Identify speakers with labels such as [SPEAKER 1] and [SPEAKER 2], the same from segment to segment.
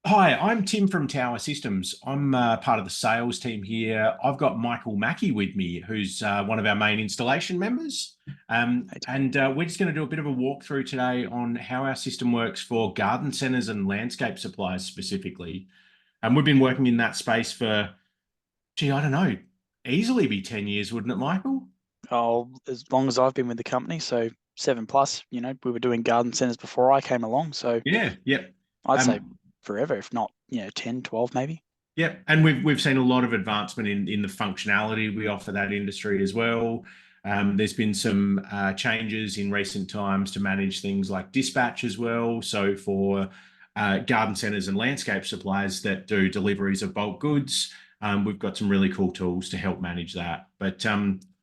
[SPEAKER 1] Hi, I'm Tim from Tower Systems. I'm part of the sales team here. I've got Michael Mackey with me, who's one of our main installation members.
[SPEAKER 2] Hey, Tim.
[SPEAKER 1] And we're just going to do a bit of a walkthrough today on how our system works for garden centres and landscape supplies specifically. And we've been working in that space for, gee, I don't know, easily be 10 years, wouldn't it, Michael?
[SPEAKER 2] Oh, as long as I've been with the company, so 7 plus, we were doing garden centers before I came along. So
[SPEAKER 1] Yeah, yep.
[SPEAKER 2] I'd say
[SPEAKER 1] Um,
[SPEAKER 2] forever, if not, 10, 12 maybe.
[SPEAKER 1] Yeah, and we've seen a lot of advancement in the functionality we offer that industry as well. There's been some changes in recent times to manage things like dispatch as well. So for garden centres and landscape suppliers that do deliveries of bulk goods, we've got some really cool tools to help manage that. But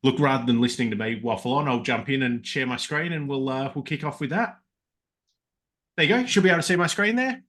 [SPEAKER 1] look, rather than listening to me waffle on, I'll jump in and share my screen, and we'll kick off with that. There you go. Should be able to see my screen there.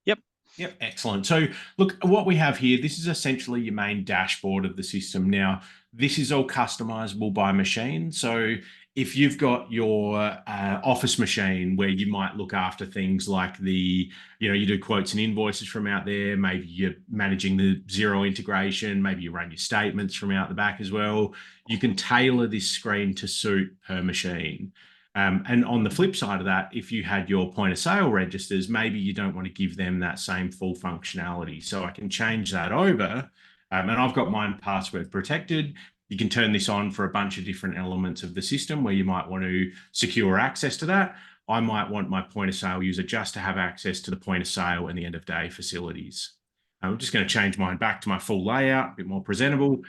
[SPEAKER 2] Yep.
[SPEAKER 1] Yep, excellent. So, look, what we have here, this is essentially your main dashboard of the system. Now, this is all customizable by machine. So, if you've got your office machine where you might look after things like you do quotes and invoices from out there, maybe you're managing the zero integration, maybe you run your statements from out the back as well, you can tailor this screen to suit per machine. And on the flip side of that, if you had your point of sale registers, maybe you don't want to give them that same full functionality. So I can change that over. And I've got mine password protected. You can turn this on for a bunch of different elements of the system where you might want to secure access to that. I might want my point of sale user just to have access to the point of sale and the end of day facilities. I'm just going to change mine back to my full layout, a bit more presentable.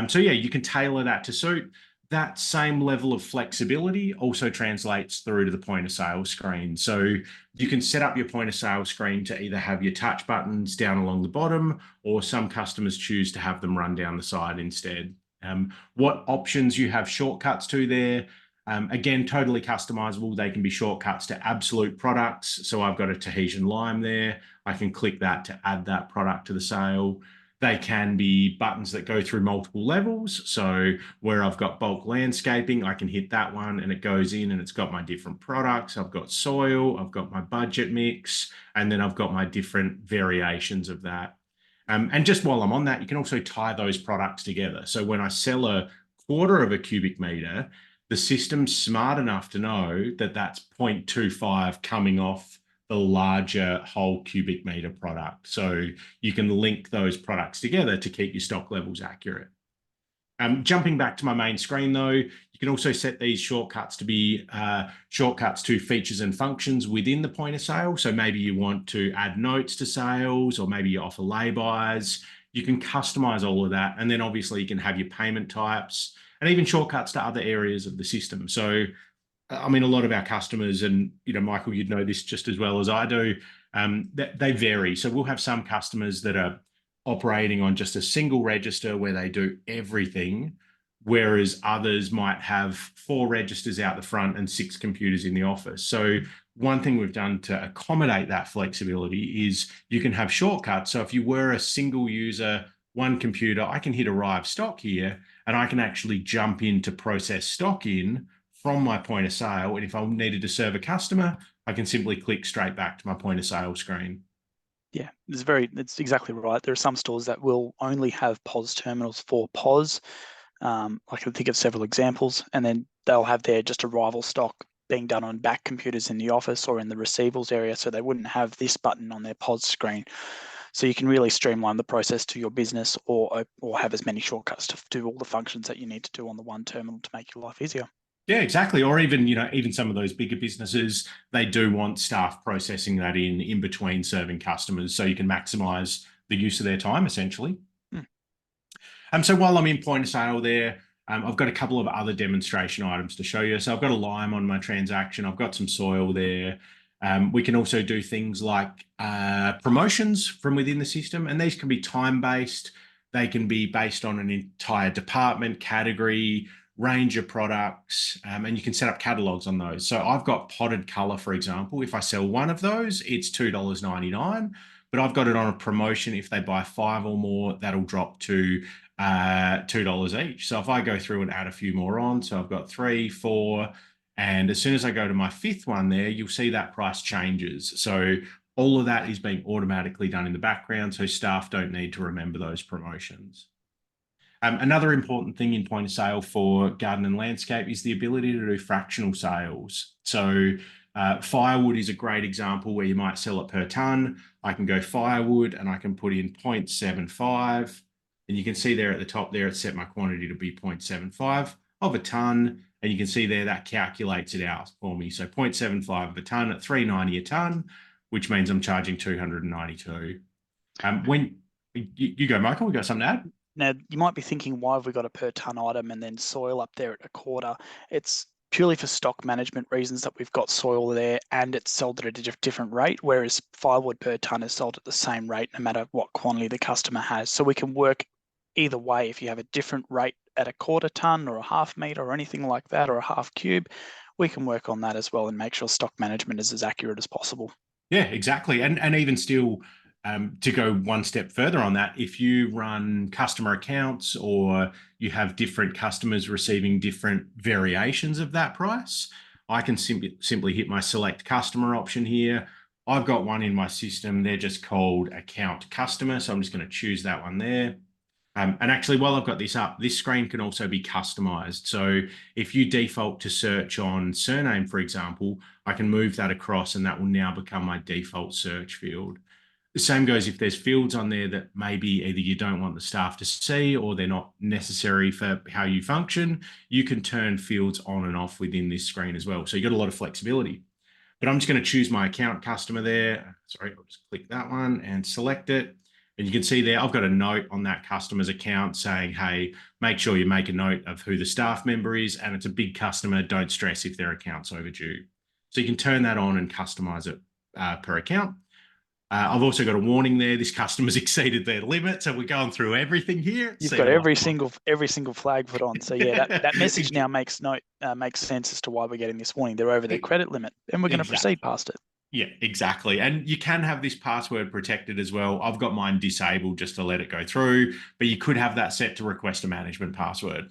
[SPEAKER 1] So yeah, you can tailor that to suit. That same level of flexibility also translates through to the point of sale screen. So you can set up your point of sale screen to either have your touch buttons down along the bottom, or some customers choose to have them run down the side instead. What options you have shortcuts to there? Again, totally customizable. They can be shortcuts to absolute products. So I've got a Tahitian lime there. I can click that to add that product to the sale. They can be buttons that go through multiple levels. So where I've got bulk landscaping, I can hit that one and it goes in and it's got my different products. I've got soil, I've got my budget mix, and then I've got my different variations of that. And just while I'm on that, you can also tie those products together. So when I sell a quarter of a cubic meter, the system's smart enough to know that that's 0.25 coming off the larger whole cubic meter product. So you can link those products together to keep your stock levels accurate. Jumping back to my main screen though, you can also set these shortcuts to be shortcuts to features and functions within the point of sale. So maybe you want to add notes to sales, or maybe you offer lay-bys. You can customize all of that. And then obviously you can have your payment types and even shortcuts to other areas of the system. So I mean, a lot of our customers, and Michael, you'd know this just as well as I do, they vary. So we'll have some customers that are operating on just a single register where they do everything, whereas others might have four registers out the front and six computers in the office. So one thing we've done to accommodate that flexibility is you can have shortcuts. So if you were a single user, one computer, I can hit arrive stock here, and I can actually jump in to process stock in from my point of sale. And if I needed to serve a customer, I can simply click straight back to my point of sale screen.
[SPEAKER 2] Yeah, it's exactly right. There are some stores that will only have POS terminals for POS. I can think of several examples, and then they'll have their just arrival stock being done on back computers in the office or in the receivables area, so they wouldn't have this button on their POS screen. So you can really streamline the process to your business, or have as many shortcuts to do all the functions that you need to do on the one terminal to make your life easier.
[SPEAKER 1] Yeah, exactly. Or even, even some of those bigger businesses, they do want staff processing that in between serving customers so you can maximize the use of their time essentially.
[SPEAKER 2] Hmm.
[SPEAKER 1] So while I'm in point of sale there, I've got a couple of other demonstration items to show you. So I've got a lime on my transaction. I've got some soil there. We can also do things like promotions from within the system, and these can be time-based. They can be based on an entire department, category, range of products, and you can set up catalogs on those. So I've got potted color, for example. If I sell one of those, it's $2.99, but I've got it on a promotion. If they buy five or more, that'll drop to $2 each. So if I go through and add a few more on, so I've got three, four, and as soon as I go to my fifth one there, you'll see that price changes. So All of that is being automatically done in the background, so staff don't need to remember those promotions. Another important thing in point of sale for garden and landscape is the ability to do fractional sales. So firewood is a great example where you might sell it per ton. I can go firewood and I can put in 0.75. And you can see there at the top there, it's set my quantity to be 0.75 of a ton. And you can see there that calculates it out for me. So 0.75 of a ton at $3.90 a ton, which means I'm charging 292. When you go, Michael, we got something to add?
[SPEAKER 2] Now, you might be thinking, why have we got a per ton item and then soil up there at a quarter? It's purely for stock management reasons that we've got soil there and it's sold at a different rate, whereas firewood per ton is sold at the same rate no matter what quantity the customer has. So we can work either way. If you have a different rate at a quarter ton or a half meter or anything like that, or a half cube, we can work on that as well and make sure stock management is as accurate as possible.
[SPEAKER 1] Yeah, exactly. And even still, to go one step further on that, if you run customer accounts or you have different customers receiving different variations of that price, I can simply hit my select customer option here. I've got one in my system. They're just called account customer. So I'm just going to choose that one there. And actually, while I've got this up, this screen can also be customized. So if you default to search on surname, for example, I can move that across and that will now become my default search field. The same goes if there's fields on there that maybe either you don't want the staff to see or they're not necessary for how you function, you can turn fields on and off within this screen as well. So you've got a lot of flexibility. But I'm just going to choose my account customer there. Sorry, I'll just click that one and select it. And you can see there, I've got a note on that customer's account saying, hey, make sure you make a note of who the staff member is. And it's a big customer. Don't stress if their account's overdue. So you can turn that on and customize it per account. I've also got a warning there. This customer's exceeded their limit. So we're going through everything here.
[SPEAKER 2] You've
[SPEAKER 1] See
[SPEAKER 2] got
[SPEAKER 1] what
[SPEAKER 2] every single flag put on. So yeah, that message now makes sense as to why we're getting this warning. They're over their credit limit, and we're going to
[SPEAKER 1] Exactly.
[SPEAKER 2] proceed past it.
[SPEAKER 1] Yeah, exactly. And you can have this password protected as well. I've got mine disabled just to let it go through, but you could have that set to request a management password.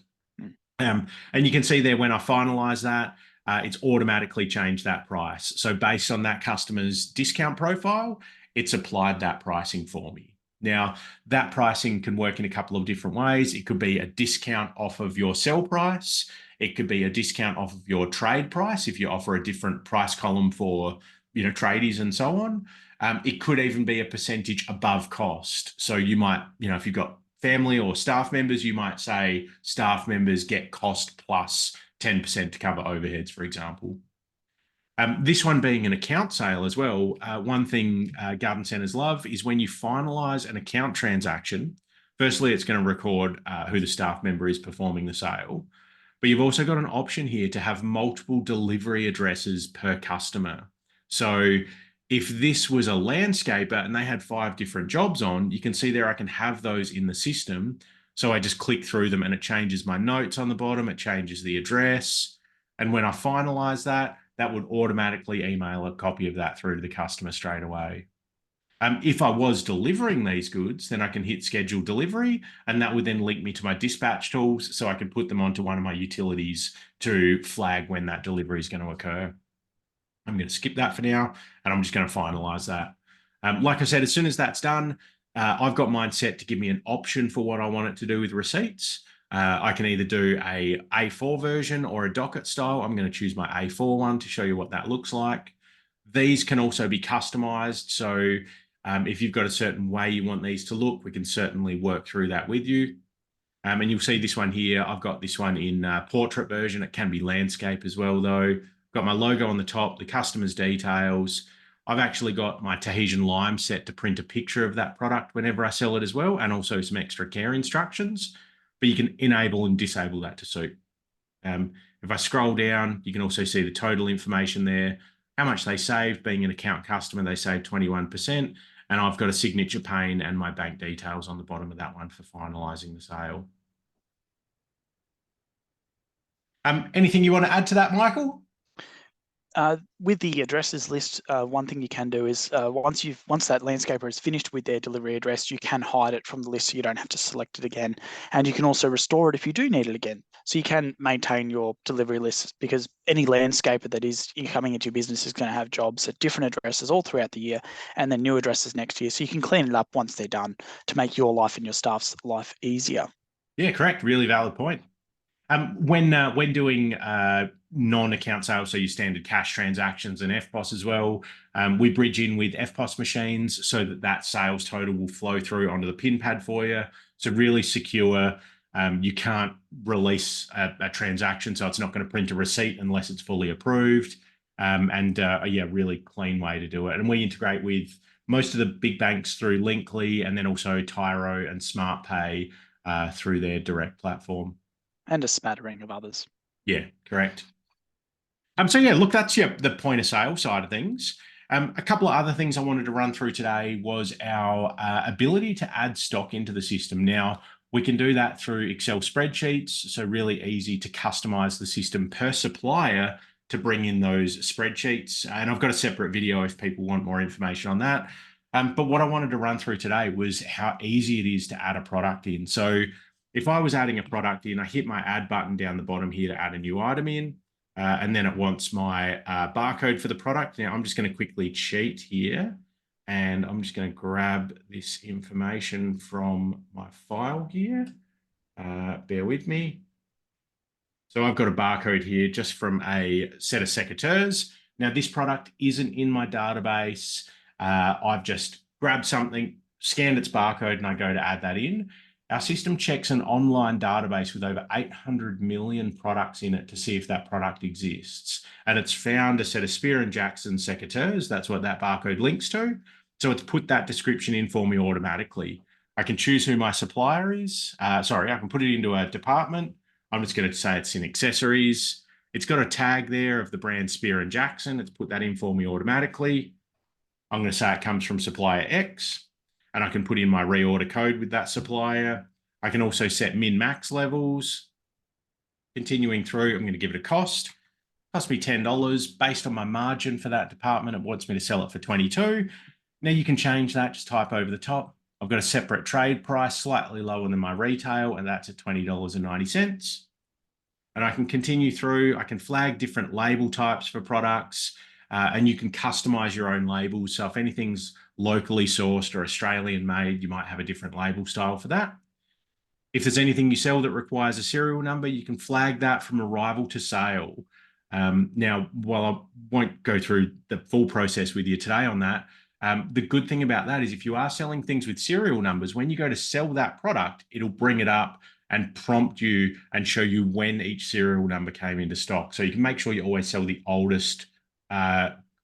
[SPEAKER 1] And you can see there when I finalize that, it's automatically changed that price. So based on that customer's discount profile, it's applied that pricing for me. Now, that pricing can work in a couple of different ways. It could be a discount off of your sell price. It could be a discount off of your trade price if you offer a different price column for tradies and so on. It could even be a percentage above cost. So you might, if you've got family or staff members, you might say staff members get cost plus 10% to cover overheads, for example. This one being an account sale as well. One thing garden centers love is when you finalize an account transaction, firstly, it's going to record who the staff member is performing the sale. But you've also got an option here to have multiple delivery addresses per customer. So if this was a landscaper and they had 5 different jobs on, you can see there I can have those in the system. So I just click through them and it changes my notes on the bottom. It changes the address. And when I finalize that, that would automatically email a copy of that through to the customer straight away. If I was delivering these goods, then I can hit schedule delivery, and that would then link me to my dispatch tools so I can put them onto one of my utilities to flag when that delivery is going to occur. I'm going to skip that for now, and I'm just going to finalize that. Like I said, as soon as that's done, I've got mine set to give me an option for what I want it to do with receipts. I can either do a A4 version or a docket style. I'm going to choose my A4 one to show you what that looks like. These can also be customized. So if you've got a certain way you want these to look, we can certainly work through that with you. And you'll see this one here. I've got this one in portrait version. It can be landscape as well, though. Got my logo on the top, the customer's details. I've actually got my Tahitian lime set to print a picture of that product whenever I sell it as well, and also some extra care instructions. But you can enable and disable that to suit. If I scroll down, you can also see the total information there, how much they saved. Being an account customer, they saved 21%. And I've got a signature pane and my bank details on the bottom of that one for finalising the sale. Anything you want to add to that, Michael?
[SPEAKER 2] With the addresses list, one thing you can do is once that landscaper is finished with their delivery address, you can hide it from the list so you don't have to select it again. And you can also restore it if you do need it again. So you can maintain your delivery list, because any landscaper that is coming into your business is going to have jobs at different addresses all throughout the year, and then new addresses next year. So you can clean it up once they're done to make your life and your staff's life easier.
[SPEAKER 1] Yeah, correct. Really valid point. When doing non-account sales, so your standard cash transactions and FPOS as well, we bridge in with FPOS machines so that sales total will flow through onto the PIN pad for you. So really secure. You can't release a transaction, so it's not going to print a receipt unless it's fully approved. Yeah, really clean way to do it. And we integrate with most of the big banks through Linkly, and then also Tyro and SmartPay through their direct platform.
[SPEAKER 2] And a smattering of others.
[SPEAKER 1] Yeah, correct. So yeah, look, that's the point of sale side of things. A couple of other things I wanted to run through today was our ability to add stock into the system. Now, we can do that through Excel spreadsheets, so really easy to customize the system per supplier to bring in those spreadsheets. And I've got a separate video if people want more information on that. But what I wanted to run through today was how easy it is to add a product in. So if I was adding a product in, I hit my add button down the bottom here to add a new item in, and then it wants my barcode for the product. Now I'm just going to quickly cheat here, and I'm just going to grab this information from my file here. Bear with me. So I've got a barcode here just from a set of secateurs. Now this product isn't in my database. I've just grabbed something, scanned its barcode, and I go to add that in. Our system checks an online database with over 800 million products in it to see if that product exists. And it's found a set of Spear & Jackson secateurs. That's what that barcode links to. So it's put that description in for me automatically. I can choose who my supplier is. I can put it into a department. I'm just going to say it's in accessories. It's got a tag there of the brand Spear & Jackson. It's put that in for me automatically. I'm going to say it comes from supplier X, and I can put in my reorder code with that supplier. I can also set min-max levels. Continuing through, I'm going to give it a cost. Cost me $10. Based on my margin for that department, it wants me to sell it for $22. Now you can change that, just type over the top. I've got a separate trade price, slightly lower than my retail, and that's at $20.90. And I can continue through. I can flag different label types for products, and you can customize your own labels. So if anything's locally sourced or Australian made, you might have a different label style for that. If there's anything you sell that requires a serial number, you can flag that from arrival to sale. Now, while I won't go through the full process with you today on that, the good thing about that is if you are selling things with serial numbers, when you go to sell that product, it'll bring it up and prompt you and show you when each serial number came into stock. So you can make sure you always sell the oldest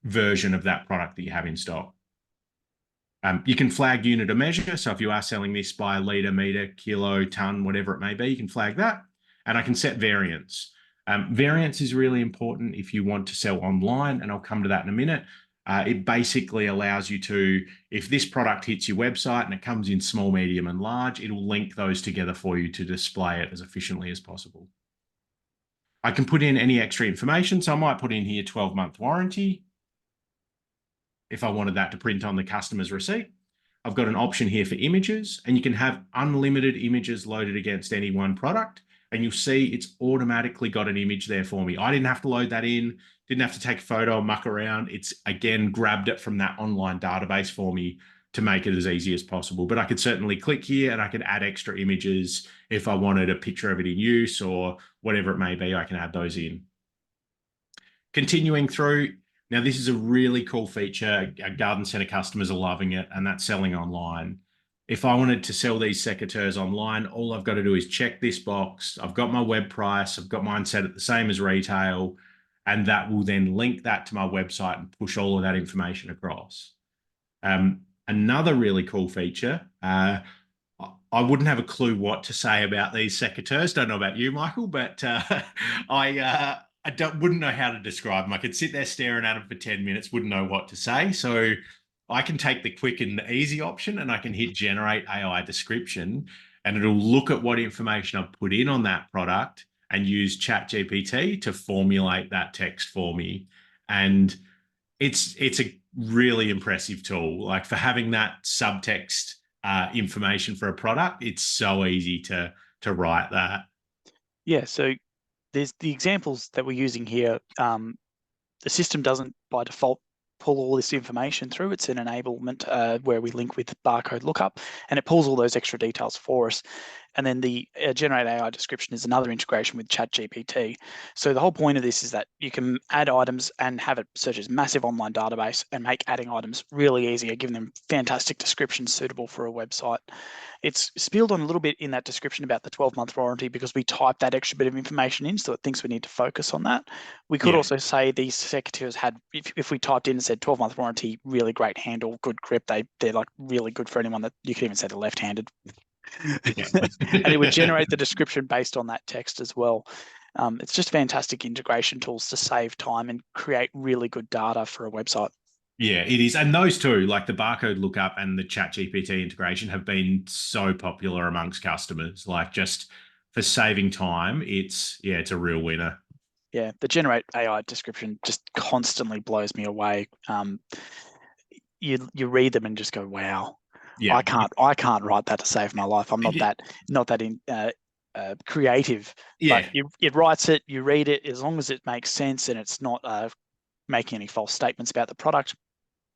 [SPEAKER 1] version of that product that you have in stock. You can flag unit of measure. So if you are selling this by litre, metre, kilo, tonne, whatever it may be, you can flag that. And I can set variance. Variance is really important if you want to sell online, and I'll come to that in a minute. It basically allows you to, if this product hits your website and it comes in small, medium, and large, it'll link those together for you to display it as efficiently as possible. I can put in any extra information. So I might put in here 12-month warranty if I wanted that to print on the customer's receipt. I've got an option here for images, and you can have unlimited images loaded against any one product. And you'll see it's automatically got an image there for me. I didn't have to load that in, didn't have to take a photo and muck around. It's, again, grabbed it from that online database for me to make it as easy as possible. But I could certainly click here and I could add extra images if I wanted a picture of it in use or whatever it may be, I can add those in. Continuing through, now this is a really cool feature. Our garden centre customers are loving it, and that's selling online. If I wanted to sell these secateurs online, all I've got to do is check this box. I've got my web price. I've got mine set at the same as retail, and that will then link that to my website and push all of that information across. Another really cool feature, I wouldn't have a clue what to say about these secateurs. Don't know about you, Michael, but I wouldn't know how to describe them. I could sit there staring at them for 10 minutes, wouldn't know what to say. So I can take the quick and easy option and I can hit generate AI description, and it'll look at what information I've put in on that product and use ChatGPT to formulate that text for me. And it's a really impressive tool. Like for having that subtext information for a product, it's so easy to write that.
[SPEAKER 2] Yeah, so there's the examples that we're using here. The system doesn't by default pull all this information through. It's an enablement where we link with barcode lookup, and it pulls all those extra details for us. And then the generate AI description is another integration with ChatGPT. So the whole point of this is that you can add items and have it search as massive online database and make adding items really easy, giving them fantastic descriptions suitable for a website. It's spilled on a little bit in that description about the 12-month warranty because we typed that extra bit of information in, so it thinks we need to focus on that. We could
[SPEAKER 1] Yeah,
[SPEAKER 2] also say these secateurs had, if we typed in and said 12-month warranty, really great handle, good grip, they're like really good for anyone that you could even say they're left-handed.
[SPEAKER 1] yeah.
[SPEAKER 2] And it would generate the description based on that text as well. It's just fantastic integration tools to save time and create really good data for a website.
[SPEAKER 1] Yeah, it is. And those two, like the barcode lookup and the chat GPT integration, have been so popular amongst customers. Like just for saving time, it's a real winner.
[SPEAKER 2] Yeah, the generate AI description just constantly blows me away. You read them and just go, wow,
[SPEAKER 1] Yeah.
[SPEAKER 2] I can't write that to save my life. I'm not that creative, but
[SPEAKER 1] Yeah,
[SPEAKER 2] it writes it, you read it, as long as it makes sense and it's not making any false statements about the product,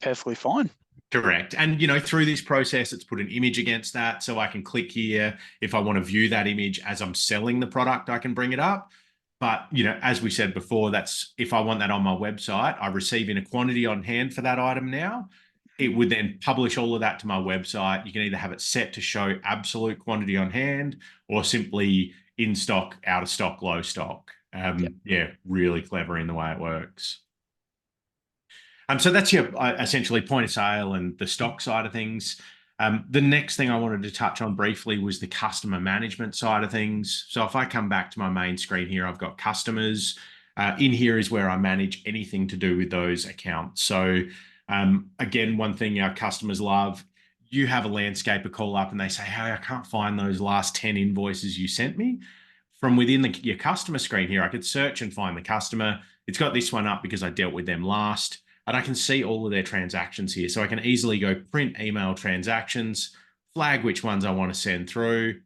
[SPEAKER 2] perfectly fine.
[SPEAKER 1] correct. And through this process, it's put an image against that. So I can click here. If I want to view that image as I'm selling the product, I can bring it up. But as we said before, that's if I want that on my website, I receive in a quantity on hand for that item now. It would then publish all of that to my website. You can either have it set to show absolute quantity on hand or simply in stock, out of stock, low stock.
[SPEAKER 2] Yep.
[SPEAKER 1] Yeah, really clever in the way it works. So that's your essentially point of sale and the stock side of things. The next thing I wanted to touch on briefly was the customer management side of things. So if I come back to my main screen here, I've got customers. In here is where I manage anything to do with those accounts. So again, one thing our customers love, you have a landscaper call up and they say, hey, I can't find those last 10 invoices you sent me. From within your customer screen here, I could search and find the customer. It's got this one up because I dealt with them last and I can see all of their transactions here. So I can easily go print email transactions, flag which ones I want to send through,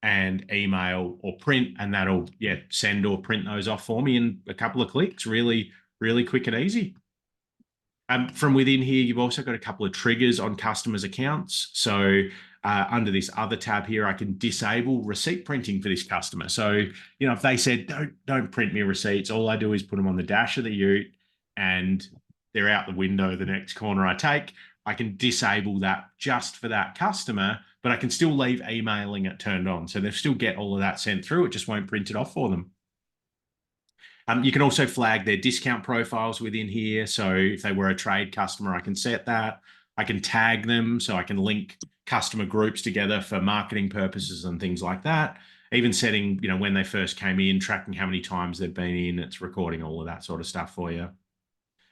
[SPEAKER 1] and email or print, and that'll send or print those off for me in a couple of clicks. Really, really quick and easy. From within here, you've also got a couple of triggers on customers' accounts. So under this other tab here, I can disable receipt printing for this customer. So if they said don't print me receipts, all I do is put them on the dash of the Ute, and they're out the window the next corner I take. I can disable that just for that customer, but I can still leave emailing it turned on. So they'll still get all of that sent through. It just won't print it off for them. You can also flag their discount profiles within here. So if they were a trade customer, I can set that. I can tag them so I can link customer groups together for marketing purposes and things like that. Even setting, when they first came in, tracking how many times they've been in, it's recording all of that sort of stuff for you.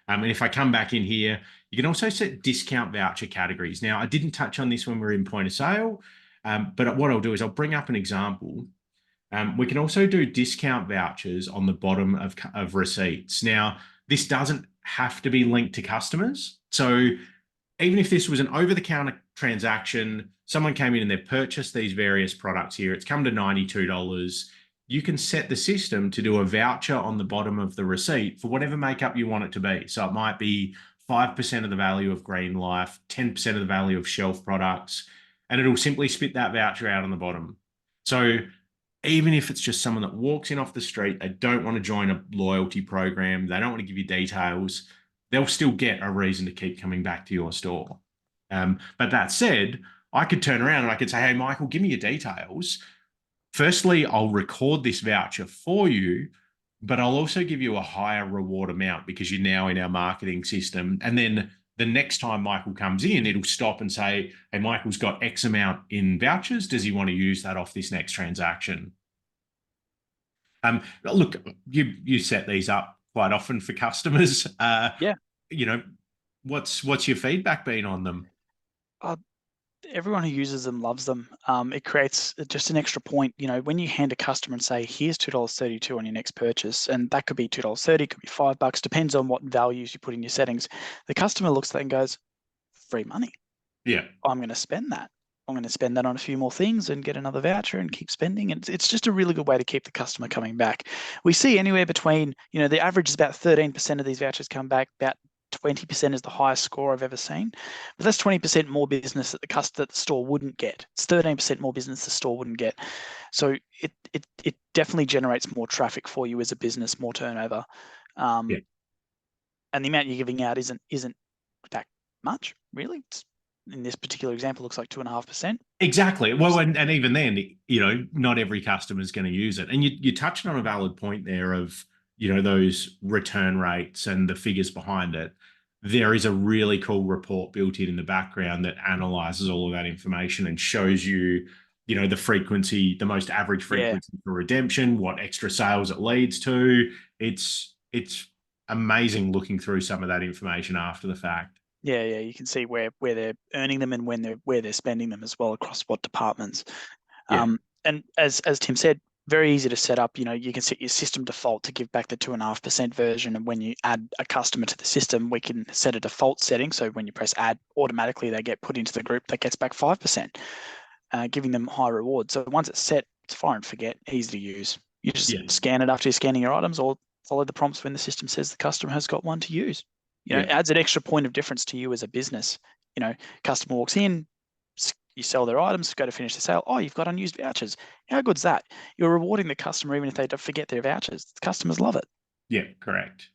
[SPEAKER 1] And if I come back in here, you can also set discount voucher categories. Now, I didn't touch on this when we were in point of sale, but what I'll do is I'll bring up an example. We can also do discount vouchers on the bottom of receipts. Now, this doesn't have to be linked to customers. So even if this was an over-the-counter transaction, someone came in and they've purchased these various products here, it's come to $92. You can set the system to do a voucher on the bottom of the receipt for whatever makeup you want it to be. So it might be 5% of the value of Green Life, 10% of the value of shelf products, and it'll simply spit that voucher out on the bottom. So even if it's just someone that walks in off the street, they don't want to join a loyalty program, they don't want to give you details, they'll still get a reason to keep coming back to your store. But that said, I could turn around and I could say, hey, Michael, give me your details. Firstly, I'll record this voucher for you, but I'll also give you a higher reward amount because you're now in our marketing system. And then the next time Michael comes in, it'll stop and say, hey, Michael's got X amount in vouchers. Does he want to use that off this next transaction? Look, you set these up quite often for customers.
[SPEAKER 2] Yeah.
[SPEAKER 1] You know, what's your feedback been on them?
[SPEAKER 2] everyone who uses them loves them. It creates just an extra point. When you hand a customer and say, here's $2.32 on your next purchase, and that could be $2.30, could be $5, depends on what values you put in your settings. The customer looks at that and goes, free money.
[SPEAKER 1] Yeah.
[SPEAKER 2] I'm going to spend that. I'm going to spend that on a few more things and get another voucher and keep spending. And it's just a really good way to keep the customer coming back. We see anywhere between, the average is about 13% of these vouchers come back, about 20% is the highest score I've ever seen. But that's 20% more business that the store wouldn't get. It's 13% more business the store wouldn't get. So it definitely generates more traffic for you as a business, more turnover.
[SPEAKER 1] Yeah.
[SPEAKER 2] And the amount you're giving out isn't that much, really. In this particular example, looks like 2.5%.
[SPEAKER 1] Exactly. Well, and even then, not every customer is going to use it. And you touched on a valid point there of, those return rates and the figures behind it. There is a really cool report built in the background that analyzes all of that information and shows you, the frequency, the most average frequency for redemption, what extra sales it leads to. It's amazing looking through some of that information after the fact.
[SPEAKER 2] Yeah, you can see where they're earning them and where they're spending them as well across what departments.
[SPEAKER 1] Yeah.
[SPEAKER 2] And as Tim said, very easy to set up. You can set your system default to give back the 2.5% version, and when you add a customer to the system, we can set a default setting. So when you press add, automatically they get put into the group that gets back 5%, giving them high rewards. So once it's set, it's fire and forget, easy to use. You just scan it after you're scanning your items, or follow the prompts when the system says the customer has got one to use. It adds an extra point of difference to you as a business. Customer walks in, you sell their items, go to finish the sale. Oh, you've got unused vouchers. How good's that? You're rewarding the customer even if they don't forget their vouchers. The customers love it.
[SPEAKER 1] Yeah, correct.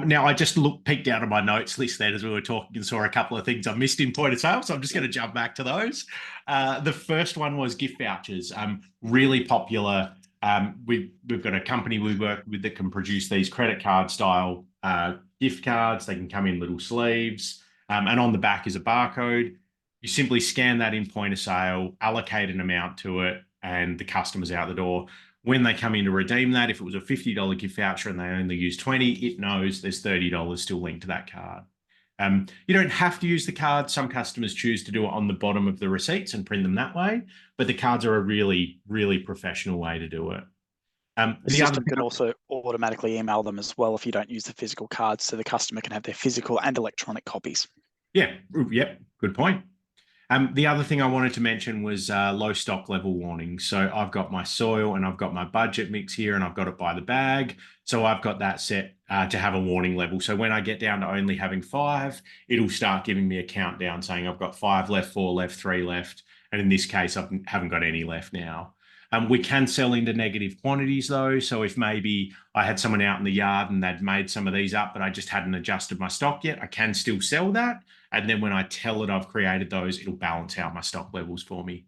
[SPEAKER 1] Now, I just peeked out of my notes list then as we were talking and saw a couple of things I missed in point of sale. So I'm just going to jump back to those. The first one was gift vouchers. Really popular. We've got a company we work with that can produce these credit card style gift cards. They can come in little sleeves. And on the back is a barcode. You simply scan that in point of sale, allocate an amount to it, and the customer's out the door. When they come in to redeem that, if it was a $50 gift voucher and they only use 20, it knows there's $30 still linked to that card. You don't have to use the card. Some customers choose to do it on the bottom of the receipts and print them that way, but the cards are a really, really professional way to do it.
[SPEAKER 2] The system can also automatically email them as well if you don't use the physical cards, so the customer can have their physical and electronic copies.
[SPEAKER 1] Yeah, yep, good point. The other thing I wanted to mention was low stock level warnings. So I've got my soil and I've got my budget mix here and I've got it by the bag. So I've got that set to have a warning level. So when I get down to only having 5, it'll start giving me a countdown saying I've got 5 left, 4 left, 3 left. And in this case, I haven't got any left now. We can sell into negative quantities though. So if maybe I had someone out in the yard and they'd made some of these up, but I just hadn't adjusted my stock yet, I can still sell that. And then when I tell it I've created those, it'll balance out my stock levels for me.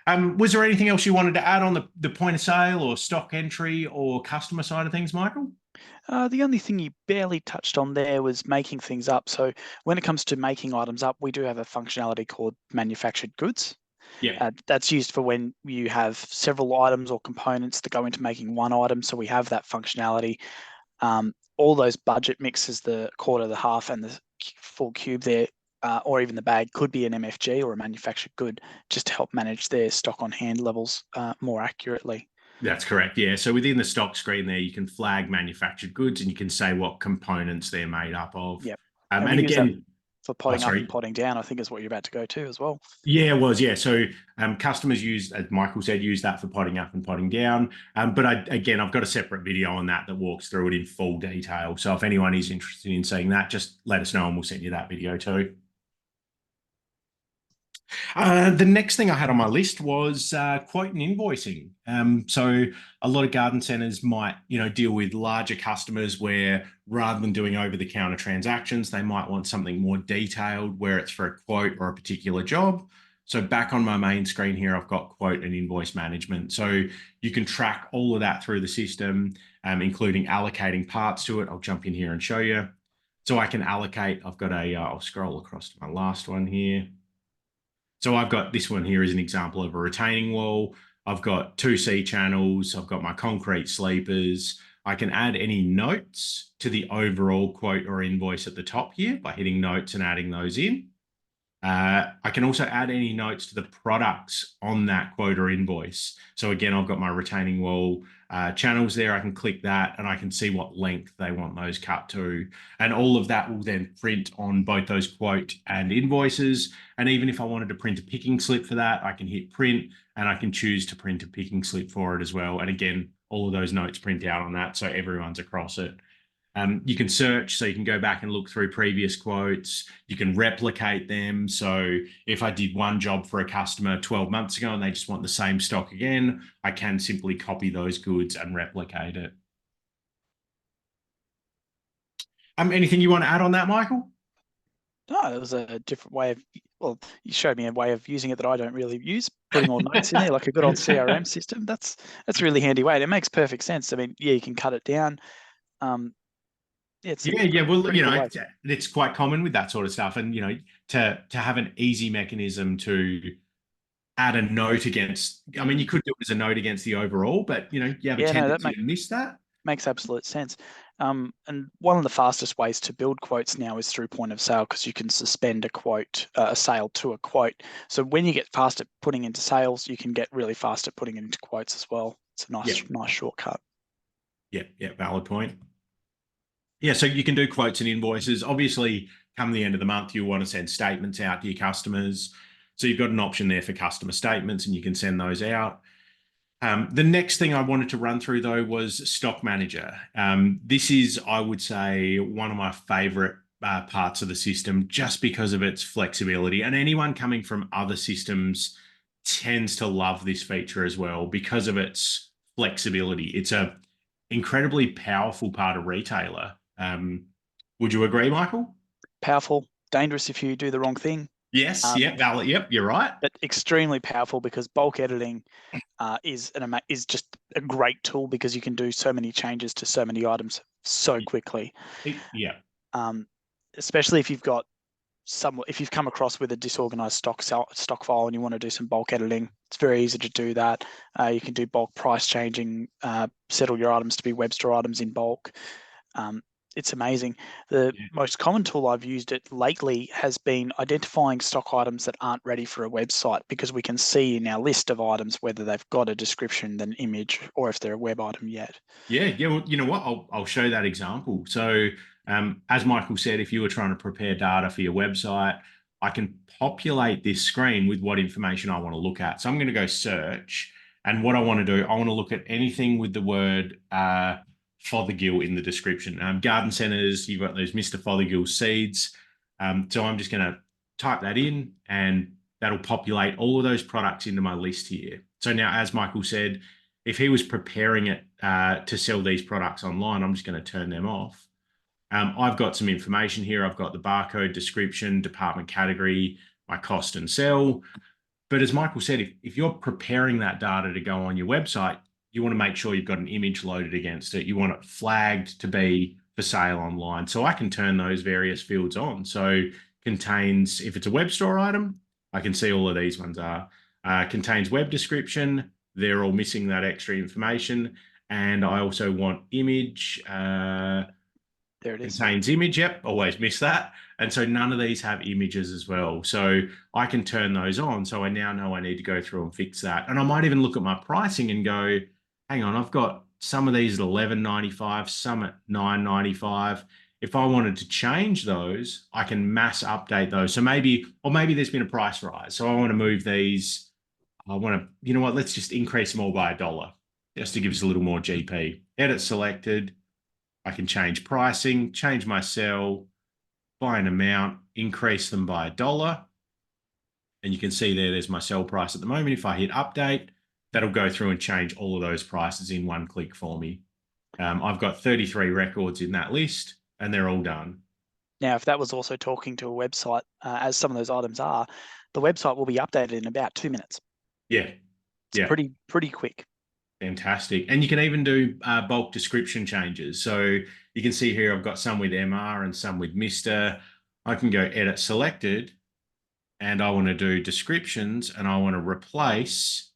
[SPEAKER 1] Was there anything else you wanted to add on the point of sale or stock entry or customer side of things, Michael?
[SPEAKER 2] The only thing you barely touched on there was making things up. So when it comes to making items up, we do have a functionality called manufactured goods.
[SPEAKER 1] Yeah.
[SPEAKER 2] That's used for when you have several items or components that go into making one item. So we have that functionality. All those budget mixes, the quarter, the half, and the full cube there, or even the bag, could be an MFG or a manufactured good, just to help manage their stock on hand levels more accurately.
[SPEAKER 1] That's correct. Yeah. So within the stock screen there, you can flag manufactured goods and you can say what components they're made up of.
[SPEAKER 2] Yep.
[SPEAKER 1] And again,
[SPEAKER 2] for potting up and potting down, I think is what you're about to go to as well.
[SPEAKER 1] Yeah, it was. Yeah. So customers use, as Michael said, use that for potting up and potting down. But again, I've got a separate video on that walks through it in full detail. So if anyone is interested in seeing that, just let us know and we'll send you that video too. The next thing I had on my list was quote and invoicing. So a lot of garden centers might, deal with larger customers where rather than doing over-the-counter transactions, they might want something more detailed where it's for a quote or a particular job. So back on my main screen here, I've got quote and invoice management. So you can track all of that through the system, including allocating parts to it. I'll jump in here and show you. So I can allocate, I've got I'll scroll across to my last one here. So I've got this one here as an example of a retaining wall. I've got 2 C channels. I've got my concrete sleepers. I can add any notes to the overall quote or invoice at the top here by hitting notes and adding those in. I can also add any notes to the products on that quote or invoice. So again, I've got my retaining wall channels there. I can click that and I can see what length they want those cut to. And all of that will then print on both those quote and invoices. And even if I wanted to print a picking slip for that, I can hit print and I can choose to print a picking slip for it as well. And again, all of those notes print out on that so everyone's across it. You can search, so you can go back and look through previous quotes. You can replicate them. So if I did one job for a customer 12 months ago and they just want the same stock again, I can simply copy those goods and replicate it. Anything you want to add on that, Michael?
[SPEAKER 2] No, it was a different way of, well, you showed me a way of using it that I don't really use, putting all notes in there like a good old CRM system. That's a really handy way. And it makes perfect sense. I mean, yeah, you can cut it down. It's a
[SPEAKER 1] Yeah. Well,
[SPEAKER 2] pretty cool way.
[SPEAKER 1] it's quite common with that sort of stuff, and to have an easy mechanism to add a note against. I mean, you could do it as a note against the overall, but you have a
[SPEAKER 2] Yeah, no, that
[SPEAKER 1] tendency to miss that.
[SPEAKER 2] makes absolute sense. And one of the fastest ways to build quotes now is through point of sale, because you can suspend a quote, a sale to a quote. So when you get fast at putting into sales, you can get really fast at putting it into quotes as well. It's a nice shortcut.
[SPEAKER 1] Yeah. Valid point. Yeah, so you can do quotes and invoices. Obviously, come the end of the month, you want to send statements out to your customers. So you've got an option there for customer statements, and you can send those out. The next thing I wanted to run through, though, was Stock Manager. This is, I would say, one of my favorite parts of the system just because of its flexibility. And anyone coming from other systems tends to love this feature as well because of its flexibility. It's a incredibly powerful part of retailer. Would you agree, Michael?
[SPEAKER 2] Powerful, dangerous if you do the wrong thing.
[SPEAKER 1] Yes.
[SPEAKER 2] Um,
[SPEAKER 1] Yep. Valid. Yep. You're right.
[SPEAKER 2] but extremely powerful because bulk editing is just a great tool, because you can do so many changes to so many items so quickly.
[SPEAKER 1] Yeah.
[SPEAKER 2] Um, especially if you've got if you've come across with a disorganized stock file and you want to do some bulk editing, it's very easy to do that. You can do bulk price changing, settle your items to be web store items in bulk. It's amazing. The most common tool I've used it lately has been identifying stock items that aren't ready for a website, because we can see in our list of items whether they've got a description, then image, or if they're a web item yet.
[SPEAKER 1] Yeah. Well, you know what? I'll show that example. So, as Michael said, if you were trying to prepare data for your website, I can populate this screen with what information I want to look at. So I'm going to go search, and what I want to do, I want to look at anything with the word Fothergill in the description. Garden centers, you've got those Mr. Fothergill seeds. So I'm just going to type that in, and that'll populate all of those products into my list here. So now, as Michael said, if he was preparing it to sell these products online, I'm just going to turn them off. I've got some information here. I've got the barcode, description, department category, my cost and sell. But as Michael said, if you're preparing that data to go on your website, you want to make sure you've got an image loaded against it. You want it flagged to be for sale online. So I can turn those various fields on. So contains, if it's a web store item, I can see all of these ones are. Contains web description. They're all missing that extra information. And I also want image.
[SPEAKER 2] There it is.
[SPEAKER 1] Contains image. Yep, always miss that. And so none of these have images as well. So I can turn those on. So I now know I need to go through and fix that. And I might even look at my pricing and go, hang on, I've got some of these at $11.95, some at $9.95. If I wanted to change those, I can mass update those. So maybe there's been a price rise. So I want to move these. I want to, you know what, let's just increase them all by $1 just to give us a little more GP. Edit selected. I can change pricing, change my sell, buy an amount, increase them by $1. And you can see there's my sell price at the moment. If I hit update, that'll go through and change all of those prices in one click for me. I've got 33 records in that list, and they're all done.
[SPEAKER 2] Now, if that was also talking to a website, as some of those items are, the website will be updated in about 2 minutes.
[SPEAKER 1] Yeah.
[SPEAKER 2] It's pretty quick.
[SPEAKER 1] Fantastic. And you can even do bulk description changes. So you can see here I've got some with MR and some with Mr. I can go edit selected, and I want to do descriptions, and I want to replace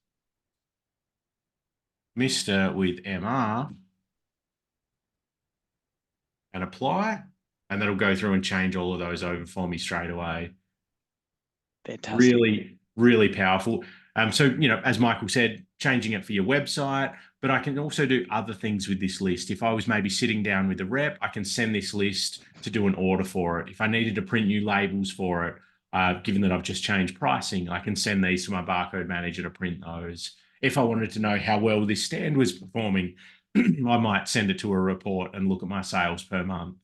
[SPEAKER 1] Mr. with MR and apply, and that'll go through and change all of those over for me straight away.
[SPEAKER 2] Fantastic.
[SPEAKER 1] Really, really powerful. So, as Michael said, changing it for your website, but I can also do other things with this list. If I was maybe sitting down with a rep, I can send this list to do an order for it. If I needed to print new labels for it, given that I've just changed pricing, I can send these to my barcode manager to print those. If I wanted to know how well this stand was performing, I might send it to a report and look at my sales per month.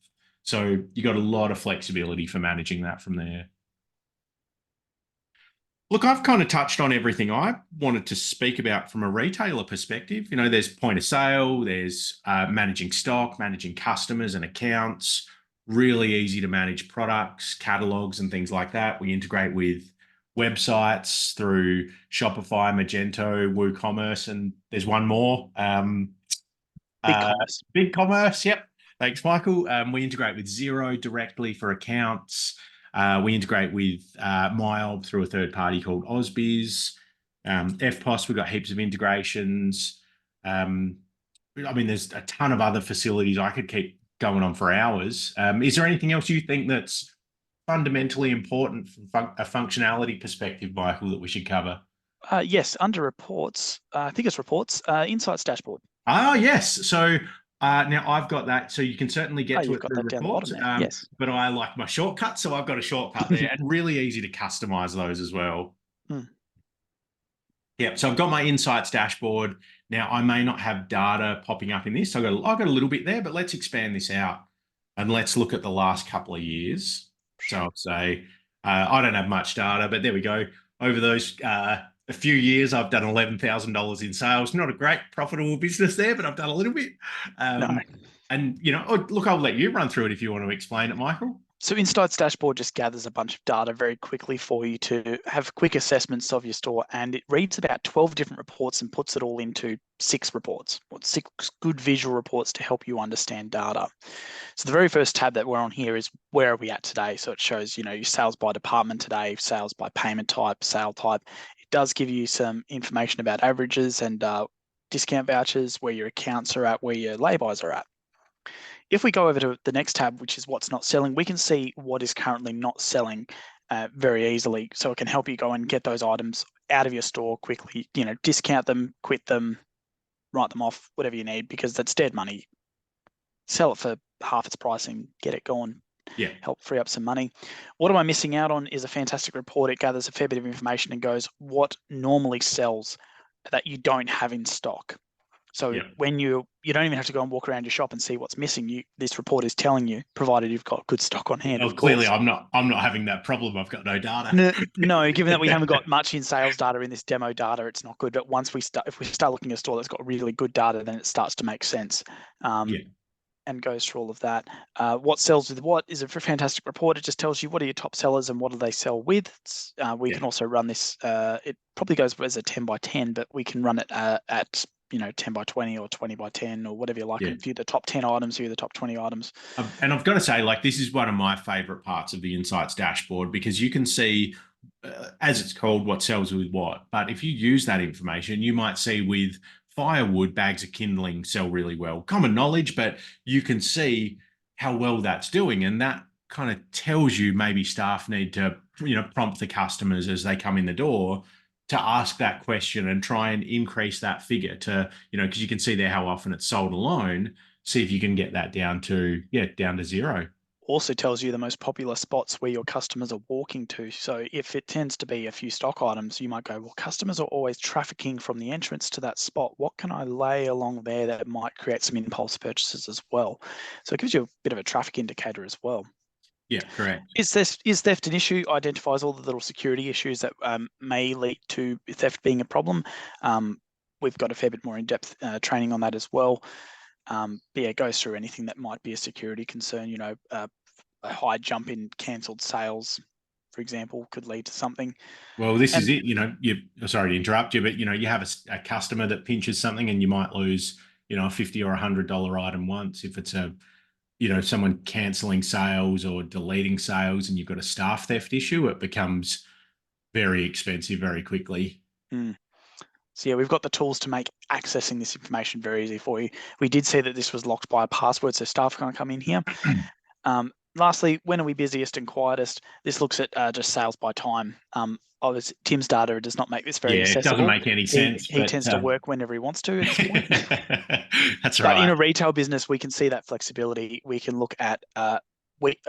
[SPEAKER 1] So you got a lot of flexibility for managing that from there. Look, I've kind of touched on everything I wanted to speak about from a retailer perspective. There's point of sale, there's managing stock, managing customers and accounts, really easy to manage products, catalogs, and things like that. We integrate with websites through Shopify, Magento, WooCommerce, and there's one more.
[SPEAKER 2] Big
[SPEAKER 1] Uh,
[SPEAKER 2] commerce.
[SPEAKER 1] BigCommerce, yep. Thanks, Michael. We integrate with Xero directly for accounts. We integrate with MyOb through a third party called Ausbiz. FPOS, we've got heaps of integrations. There's a ton of other facilities I could keep going on for hours. Is there anything else you think that's fundamentally important from a functionality perspective, Michael, that we should cover?
[SPEAKER 2] Yes, under reports, I think it's reports, Insights dashboard.
[SPEAKER 1] Oh, yes. So now I've got that. So you can certainly
[SPEAKER 2] Oh,
[SPEAKER 1] get to
[SPEAKER 2] you've
[SPEAKER 1] it
[SPEAKER 2] got
[SPEAKER 1] through
[SPEAKER 2] that down the
[SPEAKER 1] reports.
[SPEAKER 2] bottom there. Yes.
[SPEAKER 1] But I like my shortcuts. So I've got a shortcut there and really easy to customize those as well.
[SPEAKER 2] Mm.
[SPEAKER 1] Yeah. So I've got my insights dashboard. Now I may not have data popping up in this. I've got a little bit there, but let's expand this out and let's look at the last couple of years. So I'll say I don't have much data, but there we go. Over those a few years, I've done $11,000 in sales. Not a great profitable business there, but I've done a little bit.
[SPEAKER 2] No.
[SPEAKER 1] And look, I'll let you run through it if you want to explain it, Michael.
[SPEAKER 2] So Insights dashboard just gathers a bunch of data very quickly for you to have quick assessments of your store, and it reads about 12 different reports and puts it all into 6 reports, or 6 good visual reports to help you understand data. So the very first tab that we're on here is where are we at today? So it shows, your sales by department today, sales by payment type, sale type. It does give you some information about averages and discount vouchers, where your accounts are at, where your lay-bys are at. If we go over to the next tab, which is what's not selling, we can see what is currently not selling very easily. So it can help you go and get those items out of your store quickly, discount them, quit them, write them off, whatever you need, because that's dead money. Sell it for half its pricing, get it going,
[SPEAKER 1] Yeah.
[SPEAKER 2] help free up some money. What am I missing out on is a fantastic report. It gathers a fair bit of information and goes, what normally sells that you don't have in stock? So
[SPEAKER 1] Yeah.
[SPEAKER 2] when you don't even have to go and walk around your shop and see what's missing. This report is telling you, provided you've got good stock on hand,
[SPEAKER 1] Well,
[SPEAKER 2] of
[SPEAKER 1] clearly,
[SPEAKER 2] course.
[SPEAKER 1] I'm not having that problem. I've got no data.
[SPEAKER 2] No, given that we haven't got much in sales data in this demo data, it's not good. But if we start looking at a store that's got really good data, then it starts to make sense.
[SPEAKER 1] Yeah.
[SPEAKER 2] And goes through all of that. What sells with what is a fantastic report. It just tells you what are your top sellers and what do they sell with. We can also run this. It probably goes as a 10 by 10, but we can run it at 10 by 20 or 20 by 10 or whatever you like.
[SPEAKER 1] Yeah.
[SPEAKER 2] And view the top 10 items, view the top 20 items.
[SPEAKER 1] And I've got to say, this is one of my favorite parts of the Insights dashboard because you can see, as it's called, what sells with what. But if you use that information, you might see with firewood, bags of kindling sell really well. Common knowledge, but you can see how well that's doing. And that kind of tells you maybe staff need to, prompt the customers as they come in the door to ask that question and try and increase that figure to, because you can see there how often it's sold alone. See if you can get that down to zero.
[SPEAKER 2] Also tells you the most popular spots where your customers are walking to. So if it tends to be a few stock items, you might go, well, customers are always trafficking from the entrance to that spot. What can I lay along there that might create some impulse purchases as well? So it gives you a bit of a traffic indicator as well.
[SPEAKER 1] Yeah, correct.
[SPEAKER 2] Is theft an issue? Identifies all the little security issues that may lead to theft being a problem. We've got a fair bit more in-depth training on that as well. But yeah, it goes through anything that might be a security concern. A high jump in cancelled sales, for example, could lead to something.
[SPEAKER 1] Well, this is it. Sorry to interrupt you, but you have a customer that pinches something, and you might lose, a $50 or $100 item once if it's someone canceling sales or deleting sales, and you've got a staff theft issue. It becomes very expensive very quickly.
[SPEAKER 2] So yeah, we've got the tools to make accessing this information very easy for you. We did see that this was locked by a password, so staff can't come in here. Lastly, when are we busiest and quietest? This looks at just sales by time. Obviously, Tim's data does not make this very
[SPEAKER 1] Yeah, it doesn't
[SPEAKER 2] accessible.
[SPEAKER 1] make any
[SPEAKER 2] He
[SPEAKER 1] sense,
[SPEAKER 2] he
[SPEAKER 1] but
[SPEAKER 2] tends to work whenever he wants to at this point.
[SPEAKER 1] that's
[SPEAKER 2] But in
[SPEAKER 1] right.
[SPEAKER 2] a retail business, we can see that flexibility. We can look at week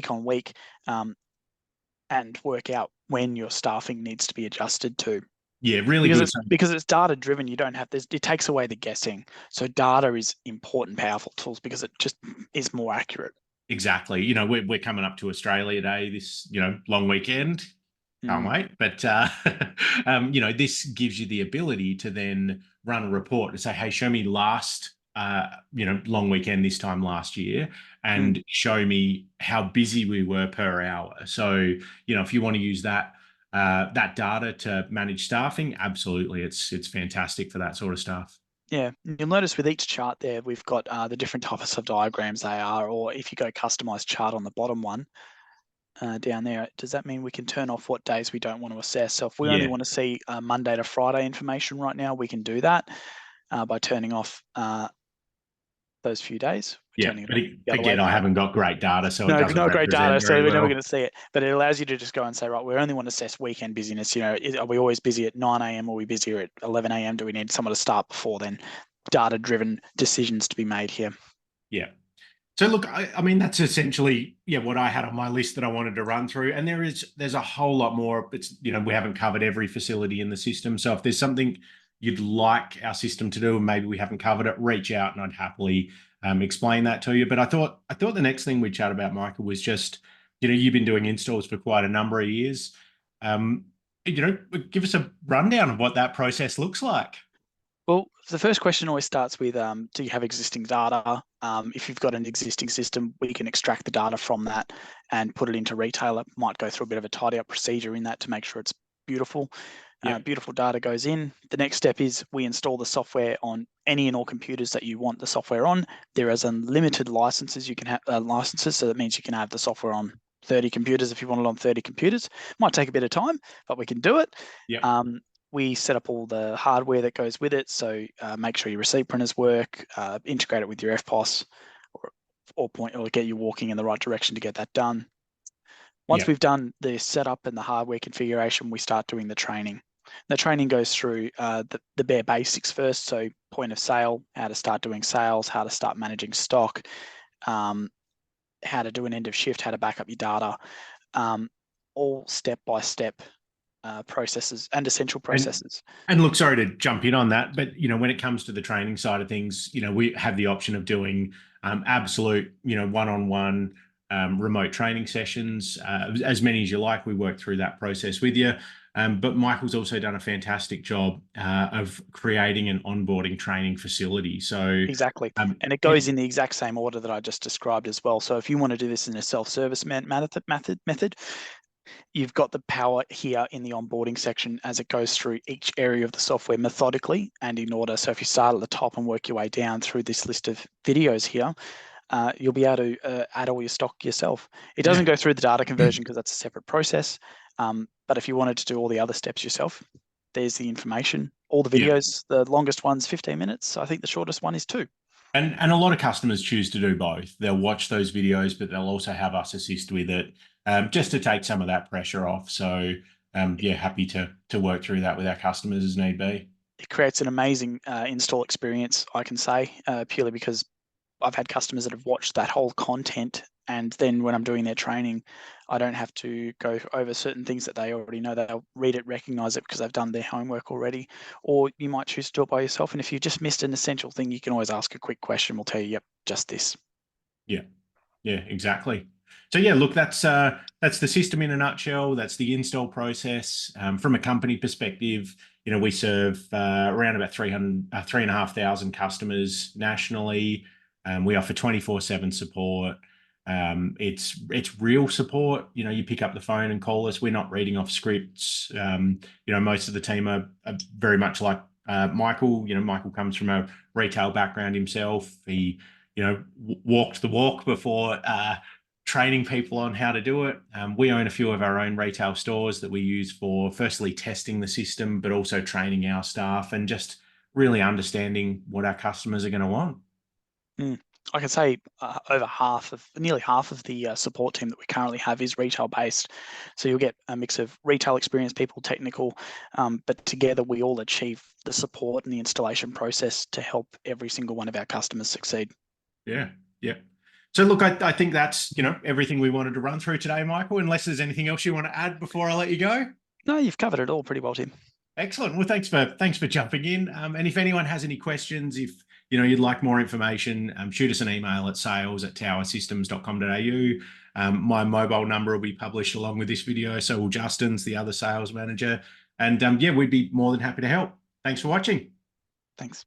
[SPEAKER 2] on week, and work out when your staffing needs to be adjusted to.
[SPEAKER 1] Yeah, really
[SPEAKER 2] Because
[SPEAKER 1] good.
[SPEAKER 2] it's because it's data driven, you don't have this. It takes away the guessing. So data is important, powerful tools because it just is more accurate.
[SPEAKER 1] Exactly. We're coming up to Australia Day this, long weekend. Can't
[SPEAKER 2] Mm,
[SPEAKER 1] wait. But this gives you the ability to then run a report and say, hey, show me last long weekend this time last year
[SPEAKER 2] mm.
[SPEAKER 1] and show me how busy we were per hour. So, if you want to use that data to manage staffing, absolutely. It's fantastic for that sort of stuff.
[SPEAKER 2] Yeah, you'll notice with each chart there, we've got the different types of diagrams they are, or if you go customize chart on the bottom one down there, does that mean we can turn off what days we don't want to assess? So if we only
[SPEAKER 1] Yeah.
[SPEAKER 2] want to see Monday to Friday information right now, we can do that by turning off those few days. We're
[SPEAKER 1] Yeah.
[SPEAKER 2] turning it
[SPEAKER 1] But
[SPEAKER 2] off the other way.
[SPEAKER 1] again, I haven't got great data, so it
[SPEAKER 2] No,
[SPEAKER 1] doesn't
[SPEAKER 2] no great data,
[SPEAKER 1] represent
[SPEAKER 2] so
[SPEAKER 1] very
[SPEAKER 2] we're never
[SPEAKER 1] well.
[SPEAKER 2] going to see it. But it allows you to just go and say, right, we only want to assess weekend busyness. Are we always busy at 9 a.m. or are we busier at 11 a.m.? Do we need someone to start before then? Data-driven decisions to be made here.
[SPEAKER 1] Yeah. So look, I mean that's essentially what I had on my list that I wanted to run through, and there's a whole lot more. It's we haven't covered every facility in the system, so if there's something you'd like our system to do, and maybe we haven't covered it, reach out and I'd happily explain that to you. But I thought the next thing we'd chat about, Michael, was just you've been doing installs for quite a number of years. Um, give us a rundown of what that process looks like.
[SPEAKER 2] Well, the first question always starts with, do you have existing data? If you've got an existing system, we can extract the data from that and put it into retail. It might go through a bit of a tidy up procedure in that to make sure it's beautiful.
[SPEAKER 1] Yeah,
[SPEAKER 2] Beautiful data goes in. The next step is we install the software on any and all computers that you want the software on. There is unlimited licenses you can have licenses, so that means you can have the software on 30 computers if you want it on 30 computers. Might take a bit of time, but we can do it.
[SPEAKER 1] yeah,
[SPEAKER 2] We set up all the hardware that goes with it. So make sure your receipt printers work, integrate it with your FPOS, or get you walking in the right direction to get that done. Once
[SPEAKER 1] yeah,
[SPEAKER 2] we've done the setup and the hardware configuration, we start doing the training. The training goes through the bare basics first. So point of sale, how to start doing sales, how to start managing stock, how to do an end of shift, how to back up your data, all step-by-step processes and essential
[SPEAKER 1] and
[SPEAKER 2] processes.
[SPEAKER 1] And look, sorry to jump in on that, but when it comes to the training side of things, we have the option of doing absolute, one-on-one remote training sessions, as many as you like. We work through that process with you. But Michael's also done a fantastic job of creating an onboarding training facility. So,
[SPEAKER 2] Exactly. And it
[SPEAKER 1] yeah,
[SPEAKER 2] goes in the exact same order that I just described as well. So if you want to do this in a self-service method, you've got the power here in the onboarding section as it goes through each area of the software methodically and in order. So if you start at the top and work your way down through this list of videos here, you'll be able to add all your stock yourself. It doesn't
[SPEAKER 1] yeah,
[SPEAKER 2] go through the data conversion because that's a separate process. But if you wanted to do all the other steps yourself, there's the information. All the
[SPEAKER 1] yeah.
[SPEAKER 2] videos, the longest one's 15 minutes. I think the shortest one is 2.
[SPEAKER 1] And a lot of customers choose to do both. They'll watch those videos, but they'll also have us assist with it, just to take some of that pressure off. So, yeah, happy to work through that with our customers as need be.
[SPEAKER 2] It creates an amazing install experience, I can say, purely because I've had customers that have watched that whole content, and then when I'm doing their training, I don't have to go over certain things that they already know. They'll read it, recognize it because they've done their homework already. Or you might choose to do it by yourself. And if you just missed an essential thing, you can always ask a quick question. We'll tell you, yep, just this.
[SPEAKER 1] Yeah. Yeah, exactly. So yeah, look, that's the system in a nutshell. That's the install process. From a company perspective, we serve around about 3,500 customers nationally. We offer 24/7 support. It's real support. You pick up the phone and call us. We're not reading off scripts. Most of the team are very much like Michael. Michael comes from a retail background himself. He walked the walk before training people on how to do it. We own a few of our own retail stores that we use for firstly testing the system, but also training our staff and just really understanding what our customers are going to want.
[SPEAKER 2] Mm. I can say nearly half of the support team that we currently have is retail based. So you'll get a mix of retail experienced people, technical, but together we all achieve the support and the installation process to help every single one of our customers succeed.
[SPEAKER 1] Yeah, yeah. So look, I think that's, everything we wanted to run through today, Michael, unless there's anything else you want to add before I let you go.
[SPEAKER 2] No, you've covered it all pretty well, Tim.
[SPEAKER 1] Excellent. Well, thanks for jumping in. And if anyone has any questions, if you'd like more information, shoot us an email at sales@towersystems.com.au. My mobile number will be published along with this video. So will Justin's, the other sales manager. And yeah, we'd be more than happy to help. Thanks for watching.
[SPEAKER 2] Thanks.